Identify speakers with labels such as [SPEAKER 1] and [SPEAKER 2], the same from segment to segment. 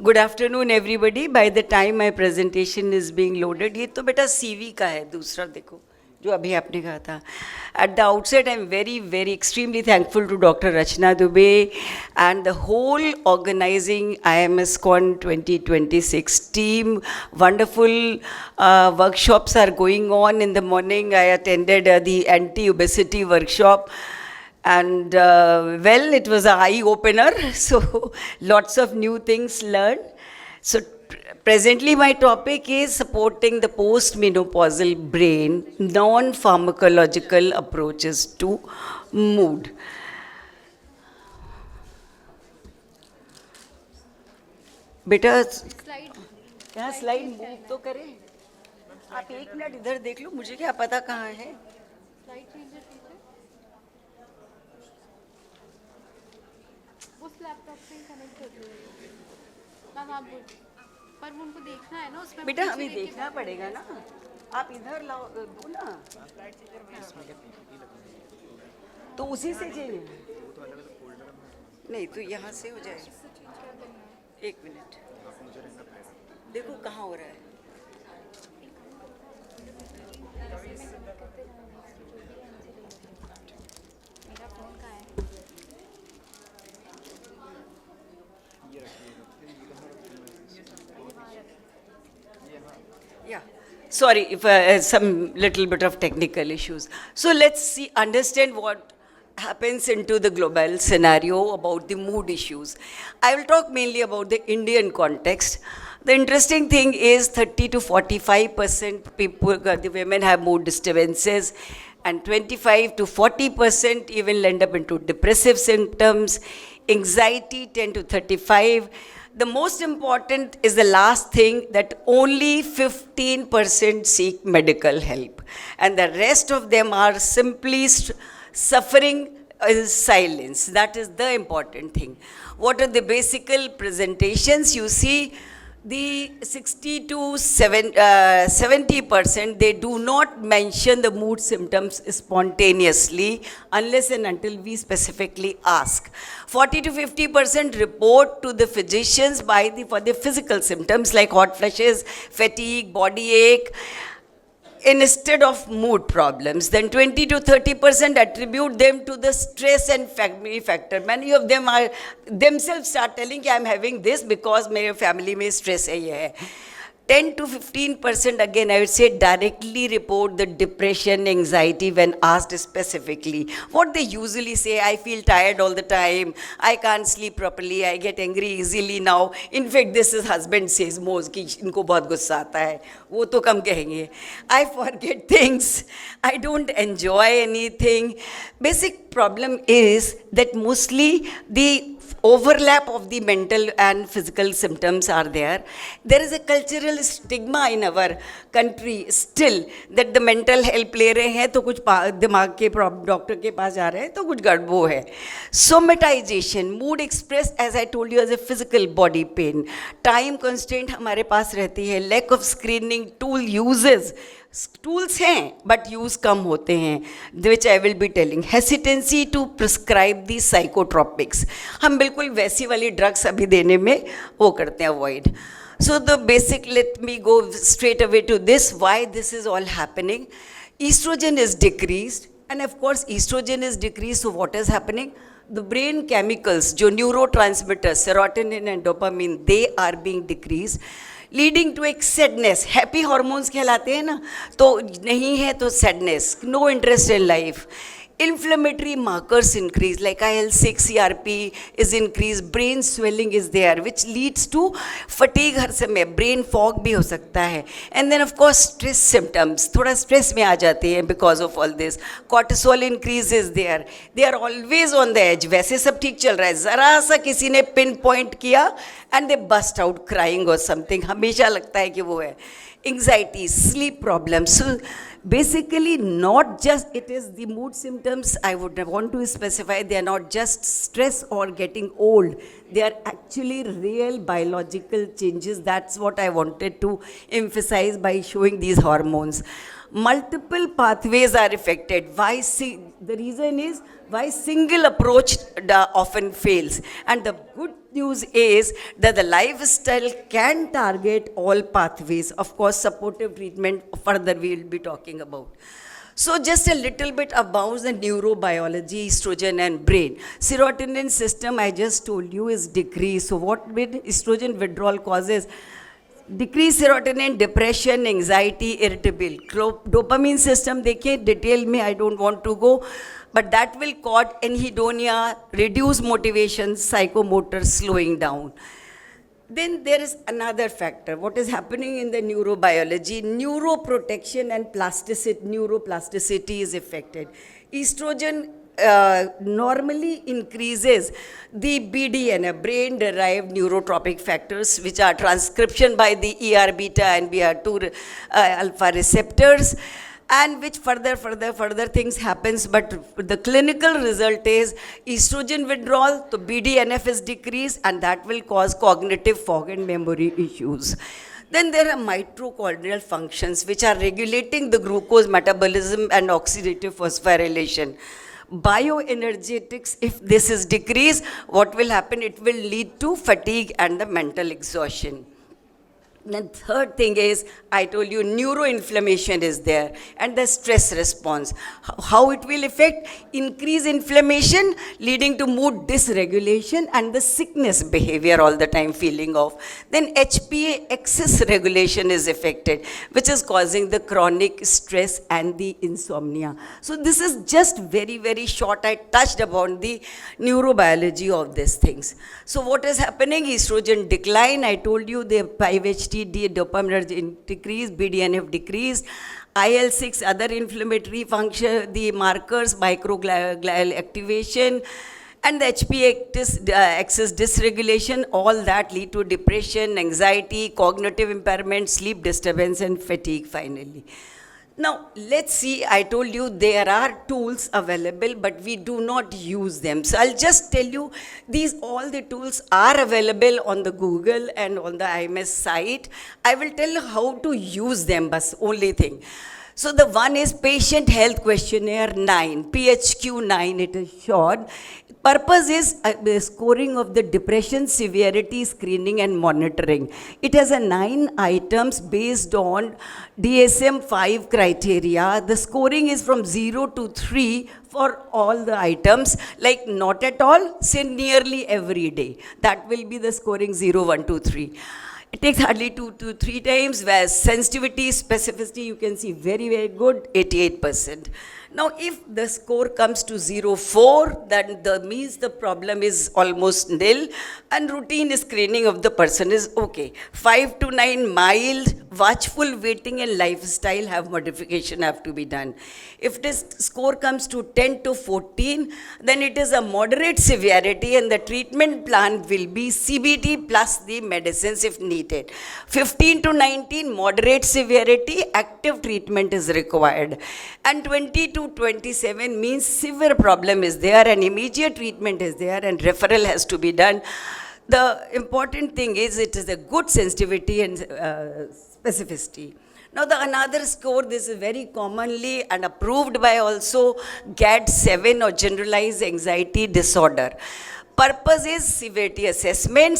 [SPEAKER 1] Good afternoon everybody. By the time my presentation is being loaded. ये तो बेटा CV का है, दूसरा देखो जो अभी आपने कहा था. At the outset I am very very extremely thankful to doctor Rachna Dubey and the whole organizing IMSCon 2026 team. Wonderful workshops are going on. In the morning I attended the anti-obesity workshop. And well, it was an eye-opener, so lots of new things learned. So presently my topic is supporting the post-menopausal brain, non-pharmacological approaches to mood. बेटा यहाँ slide move तो करें. आप एक minute इधर देख लो, मुझे क्या पता कहाँ है.
[SPEAKER 2] उस लैपटॉप से कनेक्ट कर लो मैम. आप पर वो उनको देखना है ना उसमें.
[SPEAKER 1] बेटा हमें देखना पड़ेगा ना. आप इधर लाओ दो ना, तो उसी से चेंज. नहीं तो यहाँ से हो जाएगा. एक मिनट देखो कहाँ हो रहा है.
[SPEAKER 2] मेरा फोन कहाँ है?
[SPEAKER 1] Yeah, sorry if some little bit of technical issues. So let's see, understand what happens into the global scenario about the mood issues. I will talk mainly about the Indian context. The interesting thing is 30 to 45% people, the women have mood disturbances, and 25 to 40% even end up into depressive symptoms, anxiety 10 to 35. The most important is the last thing, that only 15% seek medical help, and the rest of them are simply suffering in silence. That is the important thing. What are the basic presentations? You see, the 60 to 70%, they do not mention the mood symptoms spontaneously unless and until we specifically ask. 40 to 50% report to the physicians for the physical symptoms like hot flushes, fatigue, body ache, instead of mood problems. Then 20 to 30% attribute them to the stress and family factor. Many of them are themselves start telling I am having this because my family में stress है ये है. 10 to 15% again I would say directly report the depression, anxiety when asked specifically. What they usually say, I feel tired all the time, I can't sleep properly, I get angry easily now. In fact, this is husband says most कि इनको बहुत गुस्सा आता है, वो तो कम कहेंगे. I forget things, I don't enjoy anything. Basic problem is that mostly the overlap of the mental and physical symptoms are there. There is a cultural stigma in our country still that the mental help ले रहे हैं तो कुछ दिमाग के doctor के पास जा रहे हैं तो कुछ गड़बड़ है. Somatization, mood expressed as I told you as a physical body pain. Time constraint हमारे पास रहती है. Lack of screening tool uses. Tools हैं बट यूज़ कम होते हैं, which I will be telling. Hesitancy to prescribe the psychotropics, हम बिल्कुल वैसी वाली ड्रग्स अभी देने में वो करते हैं avoid. So the basic, let me go straight away to this, why this is all happening. Estrogen is decreased, and of course estrogen is decreased, so what is happening? The brain chemicals, जो neurotransmitters, serotonin and dopamine, they are being decreased, leading to एक sadness. Happy hormones कहलाते हैं ना, तो नहीं है तो sadness, no interest in life. Inflammatory markers increase like IL-6, CRP is increased, brain swelling is there which leads to fatigue हर समय, brain fog भी हो सकता है. And then of course stress symptoms, थोड़ा stress में आ जाते हैं because of all this. Cortisol increase is there, they are always on the edge. वैसे सब ठीक चल रहा है, ज़रा सा किसी ने पिन पॉइंट किया and they bust out crying or something, हमेशा लगता है कि वो है. Anxiety, sleep problems. So basically not just it is the mood symptoms, I would want to specify, they are not just stress or getting old, they are actually real biological changes. That's what I wanted to emphasize by showing these hormones. Multiple pathways are affected. Why? The reason is why single approach often fails, and the good news is that the lifestyle can target all pathways. Of course, supportive treatment further we will be talking about. So just a little bit about the neurobiology, estrogen and brain. Serotonin system, I just told you, is decreased. So what with estrogen withdrawal causes? Decreased serotonin, depression, anxiety, irritable. Dopamine system, देखिए detail में I don't want to go, but that will cause anhedonia, reduce motivation, psychomotor slowing down. Then there is another factor. What is happening in the neurobiology? Neuroprotection and plasticity, neuroplasticity is affected. Estrogen normally increases the BDNF, brain-derived neurotropic factors, which are transcription by the ER beta and BR2 alpha receptors, and which further things happens, but the clinical result is estrogen withdrawal, so BDNF is decreased, and that will cause cognitive fog and memory issues. Then there are mitochondrial functions which are regulating the glucose metabolism and oxidative phosphorylation. Bioenergetics, if this is decreased, what will happen? It will lead to fatigue and the mental exhaustion. Then third thing is, I told you neuroinflammation is there and the stress response. How it will affect? Increase inflammation leading to mood dysregulation and the sickness behavior all the time feeling of. Then HPA excess regulation is affected, which is causing the chronic stress and the insomnia. So this is just very short. I touched upon the neurobiology of these things. So what is happening? Estrogen decline. I told you the 5-HT dopamine decrease, BDNF decreased, IL-6 other inflammatory function, the markers, microglial activation, and the HPA excess dysregulation, all that lead to depression, anxiety, cognitive impairment, sleep disturbance, and fatigue finally. Now, let's see, I told you there are tools available, but we do not use them. So I'll just tell you, all the tools are available on the Google and on the IMS site. I will tell you how to use them, bas, only thing. So the one is Patient Health Questionnaire 9, PHQ 9, it is short. Purpose is the scoring of the depression severity screening and monitoring. It has 9 items based on DSM-5 criteria. The scoring is from 0 to 3 for all the items, like not at all, say nearly every day. That will be the scoring 0, 1, 2, 3. It takes hardly 2 to 3 times, where sensitivity, specificity, you can see very good, 88%. Now, if the score comes to 0.4, then means the problem is almost nil, and routine screening of the person is okay. 5 to 9, mild, watchful waiting and lifestyle modification have to be done. If this score comes to 10 to 14, then it is a moderate severity, and the treatment plan will be CBT plus the medicines if needed. 15 to 19, moderate severity, active treatment is required. And 20 to 27 means severe problem is there and immediate treatment is there and referral has to be done. The important thing is it is a good sensitivity and specificity. Now the another score, this is very commonly and approved by also GAD-7 or generalized anxiety disorder. Purpose is severity assessment.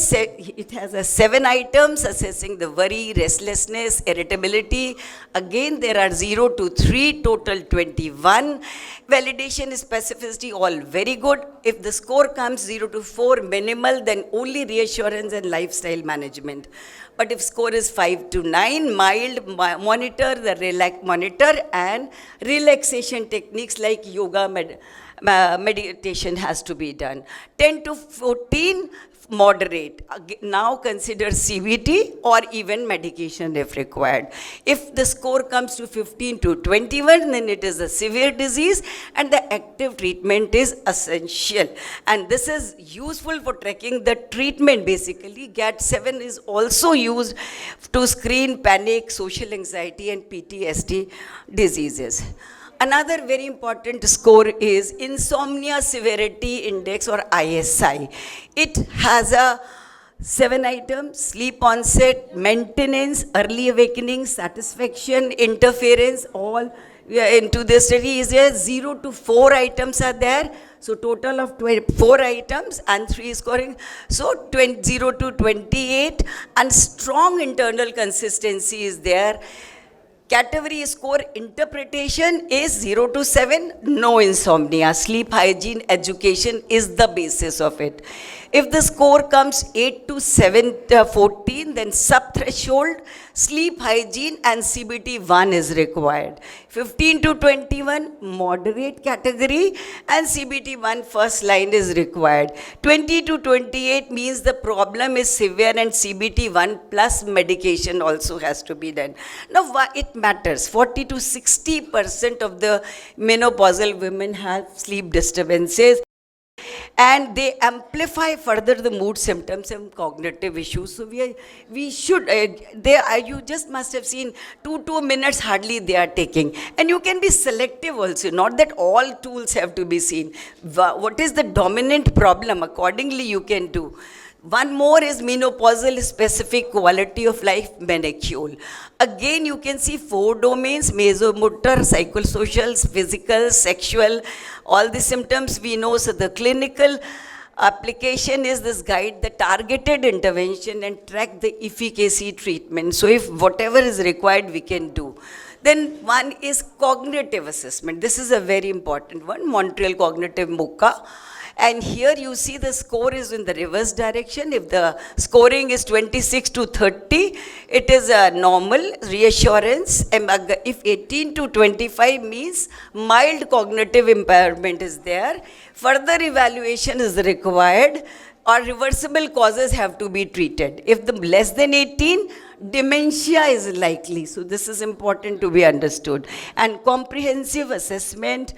[SPEAKER 1] It has 7 items assessing the worry, restlessness, irritability. Again, there are 0 to 3, total 21. Validation, specificity, all very good. If the score comes 0 to 4, minimal, then only reassurance and lifestyle management. But if score is 5 to 9, mild, monitor the monitor and relaxation techniques like yoga, meditation has to be done. 10 to 14, moderate. Now consider CBT or even medication if required. If the score comes to 15 to 21, then it is a severe disease and the active treatment is essential. And this is useful for tracking the treatment basically. GAD-7 is also used to screen panic, social anxiety and PTSD diseases. Another very important score is Insomnia Severity Index or ISI. It has 7 items: sleep onset, maintenance, early awakening, satisfaction, interference, all into the study is there 0 to 4 items are there. So total of 4 items and 3 scoring. So 0 to 28 and strong internal consistency is there. Category score interpretation is 0 to 7, no insomnia. Sleep hygiene education is the basis of it. If the score comes 8 to 14, then sub-threshold, sleep hygiene and CBT 1 is required. 15 to 21, moderate category and CBT 1 first line is required. 20 to 28 means the problem is severe and CBT 1 plus medication also has to be done. Now, why it matters? 40 to 60% of the menopausal women have sleep disturbances, and they amplify further the mood symptoms and cognitive issues. So we should, you just must have seen 2 minutes hardly they are taking. And you can be selective also, not that all tools have to be seen. What is the dominant problem? Accordingly you can do. One more is menopausal specific quality of life molecule. Again, you can see 4 domains: mesomotor, psychosocial, physical, sexual, all the symptoms we know. So the clinical application is this guide the targeted intervention and track the efficacy treatment. So if whatever is required, we can do. Then one is cognitive assessment. This is a very important one, Montreal Cognitive MOCA. And here you see the score is in the reverse direction. If the scoring is 26 to 30, it is a normal reassurance. If 18 to 25 means mild cognitive impairment is there, further evaluation is required or reversible causes have to be treated. If the less than 18, dementia is likely. So this is important to be understood. And comprehensive assessment,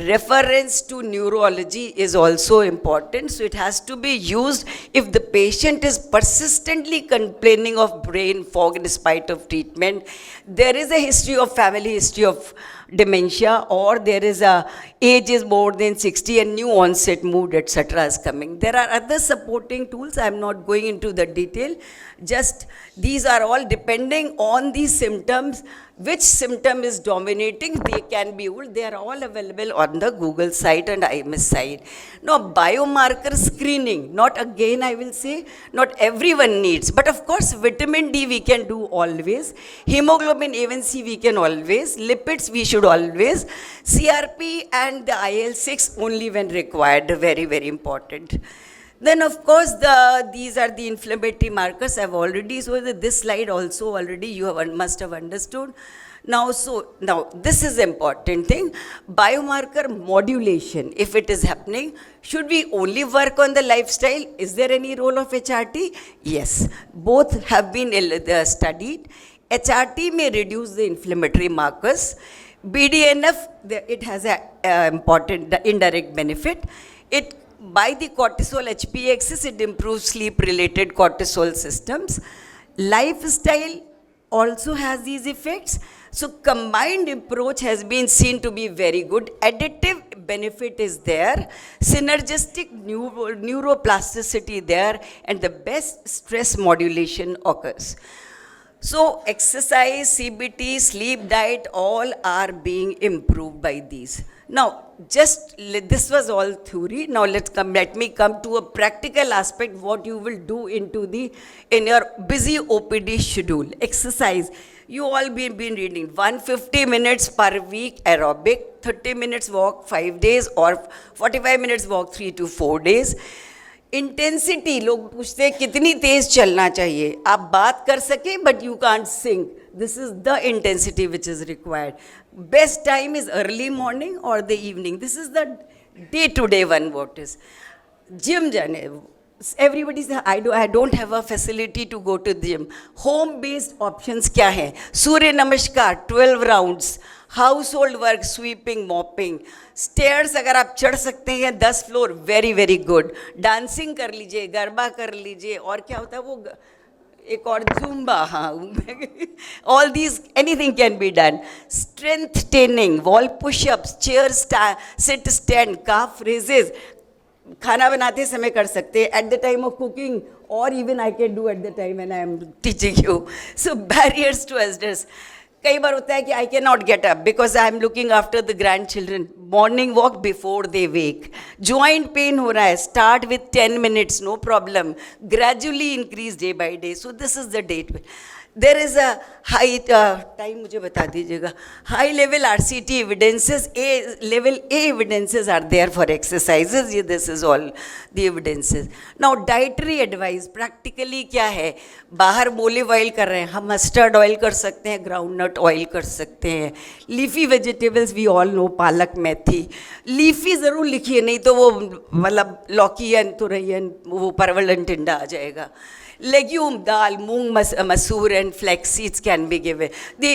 [SPEAKER 1] reference to neurology is also important. So it has to be used if the patient is persistently complaining of brain fog in spite of treatment, there is a history of family history of dementia, or there is a age is more than 60 and new onset mood, etc. is coming. There are other supporting tools. I am not going into the detail. Just these are all depending on the symptoms. Which symptom is dominating, they can be used. They are all available on the Google site and IMS site. Now, biomarker screening, not again I will say, not everyone needs. But of course, vitamin D we can do always. Hemoglobin A1C we can always. Lipids we should always. CRP and the IL-6 only when required, very, very important. Then of course these are the inflammatory markers. I've already, so this slide also already you must have understood. Now this is important thing, biomarker modulation. If it is happening, should we only work on the lifestyle? Is there any role of HRT? Yes, both have been studied. HRT may reduce the inflammatory markers. BDNF, it has an important indirect benefit. By the cortisol HPA axis, it improves sleep-related cortisol systems. Lifestyle also has these effects. So combined approach has been seen to be very good. Additive benefit is there. Synergistic neuroplasticity there, and the best stress modulation occurs. So exercise, CBT, sleep, diet, all are being improved by these. Now, this was all theory. Now let me come to a practical aspect, what you will do in your busy OPD schedule. Exercise. You all been reading 150 minutes per week aerobic, 30 minutes walk 5 days, or 45 minutes walk 3 to 4 days. Intensity, लोग पूछते हैं कितनी तेज चलना चाहिए, आप बात कर सके but you can't sing. This is the intensity which is required. Best time is early morning और the evening. This is the day to day one. What is gym जाने, everybody say I don't have a facility to go to the gym. Home based options क्या है? सूर्य नमस्कार 12 rounds, house hold work, sweeping, mopping, stairs अगर आप चढ़ सकते हैं 10 floor, very very good. Dancing कर लीजिए, गरबा कर लीजिए, और क्या होता है वो एक और जुम्बा, हाँ, all these anything can be done. Strength training, wall pushups, chair sit stand, calf raises, खाना बनाते समय कर सकते हैं, at the time of cooking, और even I can do at the time when I am teaching you. So barriers to elders. कई बार होता है कि I can not get up because I am looking after the grand children, morning walk before they wake, joint pain हो रहा है, start with 10 minutes, no problem, gradually increase day by day, so this is the date. There is a high time मुझे बता दीजिएगा. High level RCT evidences, a level a evidences are there for exercises. ये this is all the evidences. Now dietary advice practically क्या है, बाहर olive oil कर रहे हैं, हम मस्टर्ड ऑयल कर सकते हैं, ग्राउंड नट ऑयल कर सकते हैं. Leafy vegetables we all know, palak, methi. Leafy ज़रूर लिखिए, नहीं तो वो मतलब लौकीयन, तुरैयन, वो परवलन टिंडा आ जाएगा. Legume, dal, moong, masoor and flax seeds can be given. The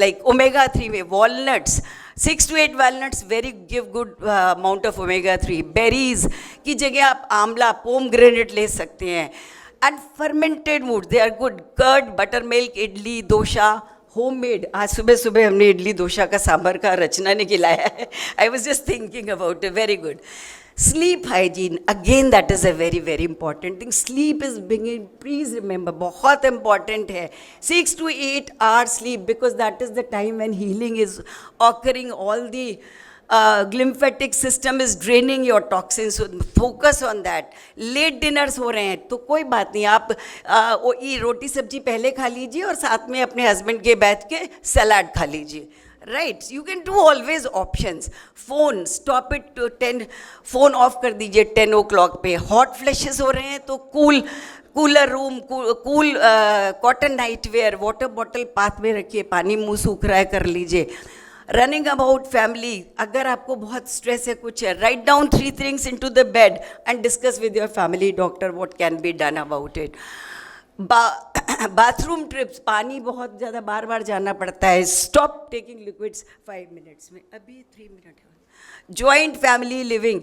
[SPEAKER 1] like omega-3 way, walnuts, 6 to 8 walnuts very give good amount of omega-3. Berries की जगह आप आंवला, pomegranate ले सकते हैं. And fermented foods, they are good. Curd, buttermilk, idli, dosa, homemade. आज सुबह सुबह हमने इडली डोसा का सांभर का रचना ने खिलाया है. I was just thinking about it. Very good. Sleep hygiene, again that is a very very important thing. Sleep is being, please remember, बहुत important है. 6 to 8 hours sleep, because that is the time when healing is occurring. All the lymphatic system is draining your toxins, so focus on that. Late dinners हो रहे हैं तो कोई बात नहीं, आप रोटी सब्जी पहले खा लीजिए और साथ में अपने हस्बैंड के बैठ के सलाद खा लीजिए. Right, you can do always options. Phone, stop it to 10, phone off कर दीजिए 10 o'clock पे. Hot flashes हो रहे हैं तो cooler room, cool cotton night where, water bottle path में रखिए, पानी मुंह सूख रहा है कर लीजिए. रनिंग अबाउट फैमिली, अगर आपको बहुत स्ट्रेस है, कुछ है, write down 3 things into the bed and discuss with your family doctor what can be done about it. Bathroom trips, पानी बहुत ज़्यादा बार बार जाना पड़ता है, स्टॉप टेकिंग लिक्विड्स 5 minutes में, अभी 3 minute है. जॉइंट फैमिली लिविंग,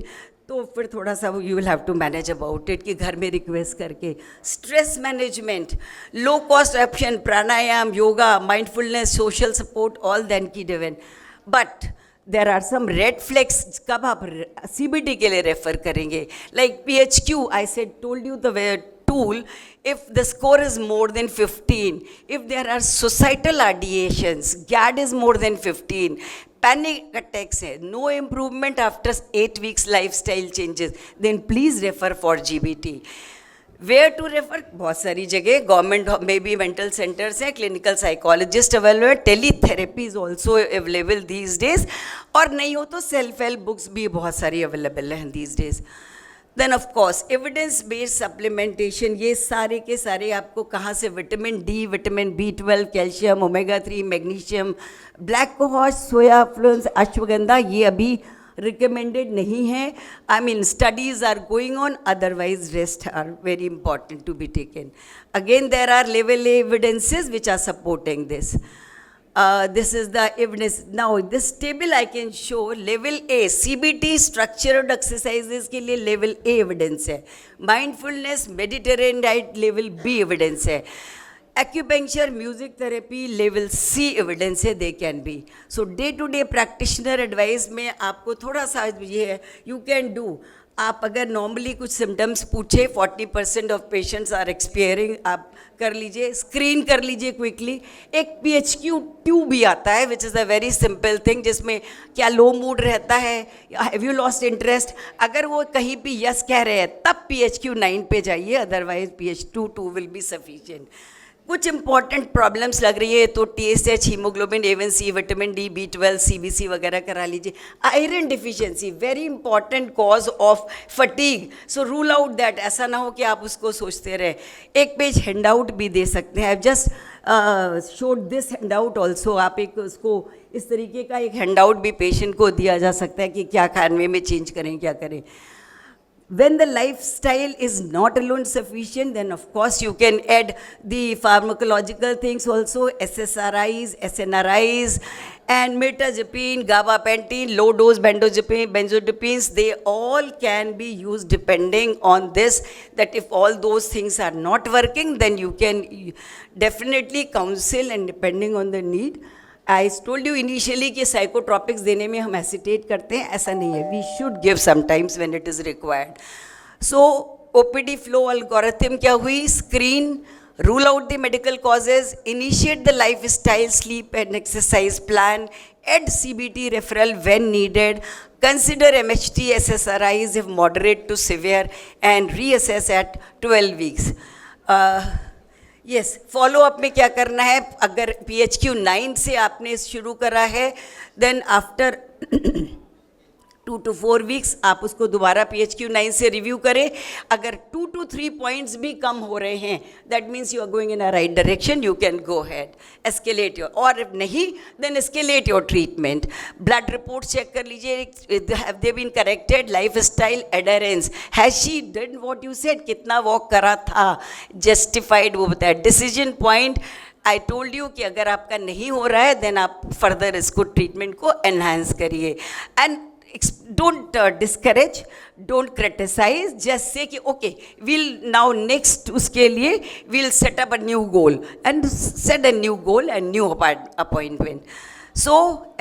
[SPEAKER 1] तो फिर थोड़ा सा you will have to manage about it कि घर में रिक्वेस्ट करके. Stress management, low cost option, pranayama, yoga, mindfulness, social support, all then की given. But there are some red flags. कब आप CBT के लिए रेफर करेंगे? Like PHQ, I said told you the tool, if the score is more than 15, if there are societal ideations, GAD is more than 15, panic attacks hai, no improvement after 8 weeks lifestyle changes, then please refer for GBT. Where to refer? बहुत सारी जगह, government में भी mental centres हैं, clinical psychologist available है, teletherapy is also available these days, और नहीं हो तो सेल्फ हेल्प बुक्स भी बहुत सारी अवेलेबल हैं these days. Then of course evidence based supplementation, ये सारे के सारे आपको कहाँ से, vitamin D, vitamin B12, calcium, omega-3, magnesium, black cohosh, soya flavones, ashwagandha, ये अभी रिकमेंडेड नहीं है. I mean studies are going on, otherwise rest are very important to be taken. Again there are level evidences which are supporting this. This is the evidence. Now this table I can show. Level A CBT structured exercises के लिए level A evidence है. Mindfulness, Mediterranean diet level B evidence है. Acupuncture, music therapy level C evidence है, they can be. So day to day practitioner advice में आपको थोड़ा सा ये है, you can do. आप अगर नॉर्मली कुछ सिम्टम्स पूछे, 40% ऑफ पेशेंट्स आर एक्सपीरियंसिंग, आप कर लीजिए, स्क्रीन कर लीजिए क्विकली. एक PHQ-2 भी आता है which is a very simple thing, जिसमें क्या लो मूड रहता है, हैव यू लॉस्ट इंटरेस्ट, अगर वो कहीं भी यस कह रहे हैं तब PHQ-9 पे जाइए, otherwise PHQ-2 will be sufficient. कुछ इंपॉर्टेंट प्रॉब्लम्स लग रही है तो TSH, haemoglobin A1C, vitamin D, B12, CBC वगैरह करा लीजिए. Iron deficiency very important cause of fatigue, so rule out that. ऐसा ना हो कि आप उसको सोचते रहे. एक पेज हैंड आउट भी दे सकते हैं, just showed this hand out also. आप एक उसको इस तरीके का एक हैंड आउट भी पेशेंट को दिया जा सकता है कि क्या खाने में चेंज करें, क्या करें. When the lifestyle is not alone sufficient, then of course you can add the pharmacological things also, SSRIs, SNRIs, and mirtazapine, gabapentin, low dose benzodiazepines, they all can be used depending on this, that if all those things are not working, then you can definitely counsel and depending on the need. I told you initially कि साइकोट्रॉपिक्स देने में हम hesitate करते हैं, ऐसा नहीं है. We should give sometimes when it is required. So OPD flow algorithm क्या हुई, screen, rule out the medical causes, initiate the lifestyle, sleep and exercise plan, add CBT referral when needed, consider MHT SSRIs if moderate to severe, and reassess at 12 weeks. Yes, follow up में क्या करना है, अगर PHQ 9 से आपने शुरू करा है, देन आफ्टर 2 to 4 वीक्स आप उसको दोबारा PHQ 9 से रिव्यू करें. अगर 2 to 3 पॉइंट्स भी कम हो रहे हैं, that means you are going in a right direction, you can go ahead, escalate your, और if नहीं देन escalate your treatment. Blood report check कर लीजिए, have they been corrected, lifestyle adherence, has she done what you said, कितना walk करा था, justified वो बताया. Decision point I told you कि अगर आपका नहीं हो रहा है देन आप फर्दर इसको ट्रीटमेंट को एनहांस करिए. And don't discourage, don't criticize, just say कि okay, we'll now next उसके लिए we'll set up a new goal and set a new goal and new appointment. So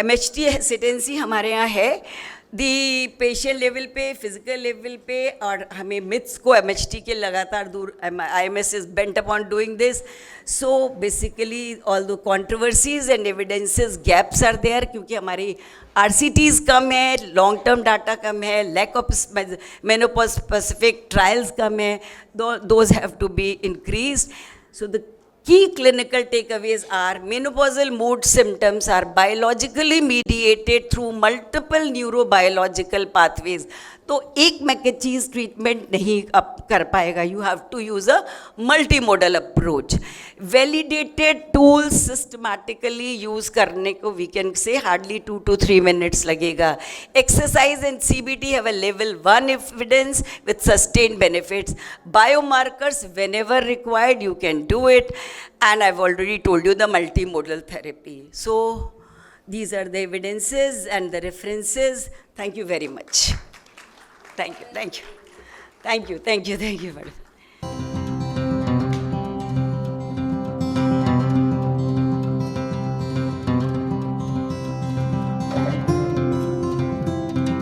[SPEAKER 1] MHT hesitancy हमारे यहाँ है, दी patient level पे, physical level पे, और हमें मिथ्स को MHT के लगातार दूर, IMS is bent upon doing this. So basically all the controversies and evidences gaps are there, क्योंकि हमारी RCTs कम है, लॉन्ग टर्म डाटा कम है, lack of menopause specific trials कम है, those have to be increased. So the key clinical takeaways are menopausal mood symptoms are biologically mediated through multiple neurobiological pathways. तो एक मैकेचीज treatment नहीं अब कर पाएगा, you have to use a multi model approach. Validated tools systematically use करने को we can say hardly 2 to 3 minutes लगेगा. Exercise and CBT have a level 1 evidence with sustained benefits. Biomarkers whenever required you can do it, and I have already told you the multi model therapy. So these are the evidences and the references. Thank you very much. Thank you, thank you. Thank you, thank you, thank you, madam.